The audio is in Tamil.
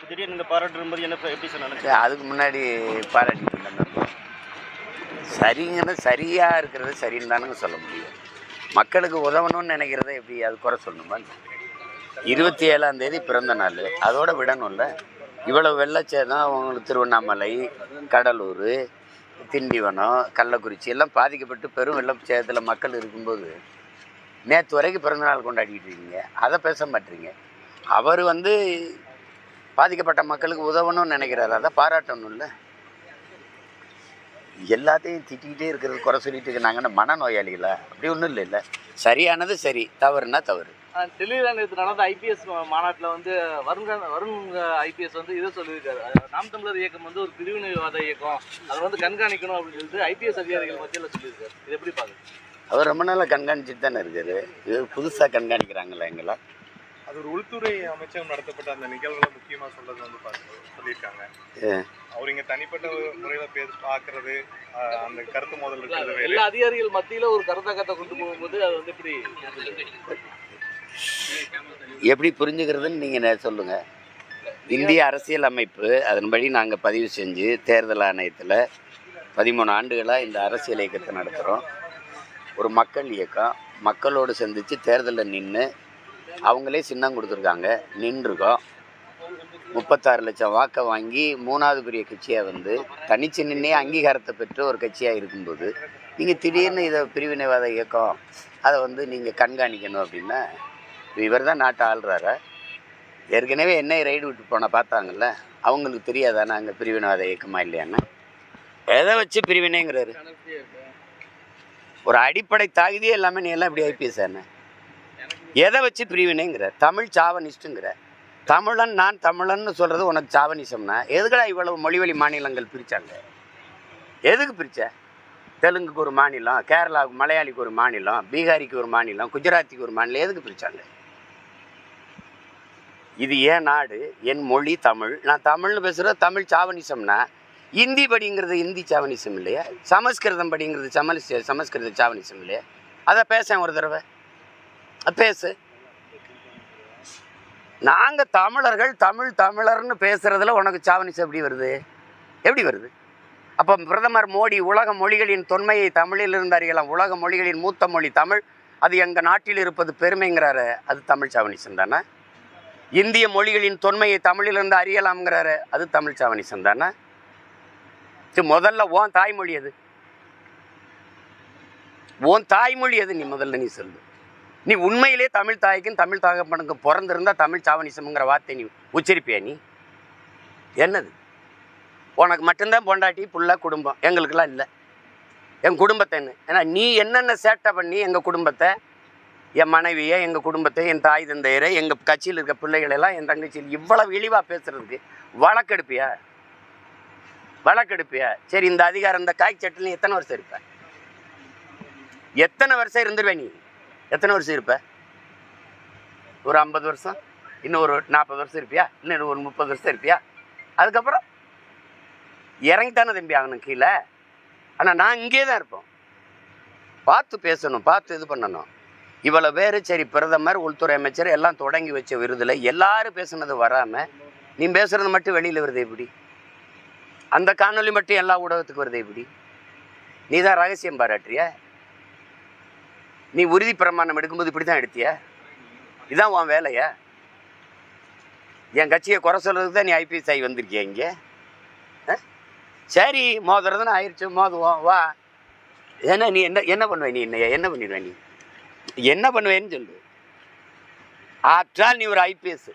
திடீர்னு இந்த பாராட்டும்போது என்ன எப்படி சார் நினைச்சு? அதுக்கு முன்னாடி பாராட்டிட்டு இருந்தேன். சரிங்கன்னு சரியாக இருக்கிறது சரின்னு தானுங்க சொல்ல முடியும். மக்களுக்கு உதவணும்னு நினைக்கிறத எப்படி அது குறை சொல்லணுமா? 27ஆம் தேதி பிறந்த நாள், அதோட விடணும்ல. இவ்வளோ வெள்ளச்சேதம் அவங்களுக்கு திருவண்ணாமலை, கடலூர், திண்டிவனம், கள்ளக்குறிச்சி எல்லாம் பாதிக்கப்பட்டு பெரும் வெள்ளச்சேதத்தில் மக்கள் இருக்கும்போது நேற்று வரைக்கும் பிறந்தநாள் கொண்டாடிக்கிட்டு இருக்கீங்க, அதை பேச மாட்டீங்க. அவர் பாதிக்கப்பட்ட மக்களுக்கு உதவணும்னு நினைக்கிறாரு, அதை பாராட்டணும்ல. எல்லாத்தையும் திட்டிகிட்டே இருக்கிறது, குறை சொல்லிட்டு இருக்காங்கன்னா மனநோயாளிகளா? அப்படி ஒன்றும் இல்லை. சரியானது சரி, தவறுனா தவறு. டெல்லியில் நேற்று நடந்த ஐபிஎஸ் மாநாட்டில் வருண் ஐபிஎஸ் இதை சொல்லியிருக்காரு. நாம் தமிழர் இயக்கம் ஒரு பிரிவினைவாத இயக்கம், அதை கண்காணிக்கணும் அப்படின்னு சொல்லிட்டு ஐபிஎஸ் அதிகாரிகள் மத்தியில் சொல்லியிருக்காரு. இது எப்படி பார்க்குறது? அவர் ரொம்ப நாளாக கண்காணிச்சுட்டு தானே இருக்காரு. இது புதுசாக கண்காணிக்கிறாங்களா எங்களா? அது ஒரு உள்துறை அமைச்சகம் நடத்தப்பட்ட அந்த நிகழ்வுகளை முக்கியமாக சொல்லியிருக்காங்க. அவர் இங்கே தனிப்பட்ட முறையில் பார்க்கறது, அந்த கருத்து மோதல் இருக்கிறது. எல்லா அதிகாரிகள் மத்தியில் ஒரு கருத்தாக்கத்தை கொண்டு போகும்போது அது எப்படி புரிஞ்சுக்கிறதுன்னு நீங்கள் சொல்லுங்கள். இந்திய அரசியல் அமைப்பு அதன்படி நாங்கள் பதிவு செஞ்சு தேர்தல் ஆணையத்தில் 13 ஆண்டுகளாக இந்த அரசியல் இயக்கத்தை நடத்துகிறோம். ஒரு மக்கள் இயக்கம், மக்களோடு சந்தித்து தேர்தலில் நின்று அவங்களே சின்னம் கொடுத்துருக்காங்க, நின்றுருக்கோம். 36 லட்சம் வாக்கை வாங்கி 3வது பெரிய கட்சியாக தனிச்சு நின்னே அங்கீகாரத்தை பெற்று ஒரு கட்சியாக இருக்கும்போது நீங்கள் திடீர்னு இதை பிரிவினைவாத இயக்கம் அதை நீங்கள் கண்காணிக்கணும் அப்படின்னா, இவர் தான் நாட்டை ஆள்றாரா? ஏற்கனவே என்னை ரைடு விட்டு போனால் பார்த்தாங்கல்ல, அவங்களுக்கு தெரியாதா நாங்கள் பிரிவினைவாத இயக்கமாக இல்லையான்னு? எதை வச்சு பிரிவினைங்கிறாரு? ஒரு அடிப்படை தகுதியே எல்லாமே நீ எல்லாம் இப்படி ஐபிஎஸ் என்ன? எதை வச்சு பிரிவினைங்கிற? தமிழ் சாவனிஸ்ட்டுங்கிற. தமிழன் நான் தமிழன்னு சொல்கிறது உனக்கு சாவனிசம்னா எதுக்கடா இவ்வளவு மொழிவழி மாநிலங்கள் பிரித்தாங்க? எதுக்கு பிரித்த? தெலுங்குக்கு ஒரு மாநிலம், கேரளாவுக்கு மலையாளிக்கு ஒரு மாநிலம், பீகாரிக்கு ஒரு மாநிலம், குஜராத்திக்கு ஒரு மாநிலம், எதுக்கு பிரித்தாங்க? இது ஏன் நாடு, என் மொழி தமிழ், நான் தமிழ்னு பேசுகிறது தமிழ் சாவனிசம்னா இந்தி படிங்கிறது இந்தி சாவனிசம் இல்லையா? சமஸ்கிருதம் படிங்கிறது சமஸ்கிருத சாவனிசம் இல்லையா? அதை பேச ஒரு தடவை பேசு. நாங்கள் தமிழர்கள் தமிழர்னு பேசுகிறதுல உனக்கு சாவனிசம் எப்படி வருது? எப்படி வருது? அப்போ பிரதமர் மோடி உலக மொழிகளின் தொன்மையை தமிழிலிருந்து அறியலாம், உலக மொழிகளின் மூத்த மொழி தமிழ், அது எங்கள் நாட்டில் இருப்பது பெருமைங்கிறாரு, அது தமிழ் சாவனிசம் தானே? இந்திய மொழிகளின் தொன்மையை தமிழிலிருந்து அறியலாம்ங்கிறாரு, அது தமிழ் சாவனிசம் தானே? முதல்ல உன் தாய்மொழி எது? உன் தாய்மொழி எது? நீ முதல்ல நீ சொல்லு. நீ உண்மையிலே தமிழ் தாய்க்கும் தமிழ் தகப்பனுக்கு பிறந்திருந்தா தமிழ் சாவனிசம்ங்கிற வார்த்தை நீ உச்சரிப்பியா? நீ என்னது? உனக்கு மட்டும்தான் பொண்டாட்டி புள்ள குடும்பம், எங்களுக்கெல்லாம் இல்லை. என் குடும்பத்தை என்ன? ஏன்னா நீ என்னென்ன சேட்டை பண்ணி எங்கள் குடும்பத்தை, என் மனைவியை, எங்கள் குடும்பத்தை, என் தாய் தந்தையரை, எங்கள் கட்சியில் இருக்க பிள்ளைகளெல்லாம், என் தங்கச்சியில் இவ்வளவு இழிவாக பேசுறதுக்கு வழக்கெடுப்பியா? சரி, இந்த அதிகாரம் இந்த காய் சட்டில் எத்தனை வருஷம் இருப்ப? எத்தனை வருஷம் இருந்துருவேன்? நீ எத்தனை வருஷம் இருப்ப? ஒரு 50 வருஷம், இன்னும் ஒரு 40 வருஷம் இருப்பியா? இன்னும் ஒரு 30 வருஷம் இருப்பியா? அதுக்கப்புறம் இறங்கித்தானே தம்பி ஆகணும் கீழே. ஆனால் நான் இங்கே தான் இருப்போம். பார்த்து பேசணும், பார்த்து இது பண்ணணும். இவ்வளோ பேர் சரி, பிரதமர், உள்துறை அமைச்சர் எல்லாம் தொடங்கி வச்ச விருதில் எல்லாரும் பேசுனது வராமல் நீ பேசுகிறது மட்டும் வெளியில் வருது எப்படி? அந்த காணொலி மட்டும் எல்லா ஊடகத்துக்கு வருது எப்படி? நீ தான் ரகசியம் பாராட்டுறிய? நீ உறுதி பிரமாணம் எடுக்கும்போது இப்படி தான் எடுத்திய? இதுதான் உன் வேலையா? என் கட்சியை குறை சொல்கிறதுக்கு தான் நீ ஐபிஎஸ் ஆகி வந்திருக்கிய இங்கே? சரி, மோதுறதுன்னு ஆயிடுச்சு, மோதுவோம் வா. ஏன்னா நீ என்ன பண்ணுவே? நீ என்ன பண்ணிடுவேன்? நீ என்ன பண்ணுவேன்னு சொல்லு. ஆற்றால் நீ ஒரு ஐபிஎஸ்.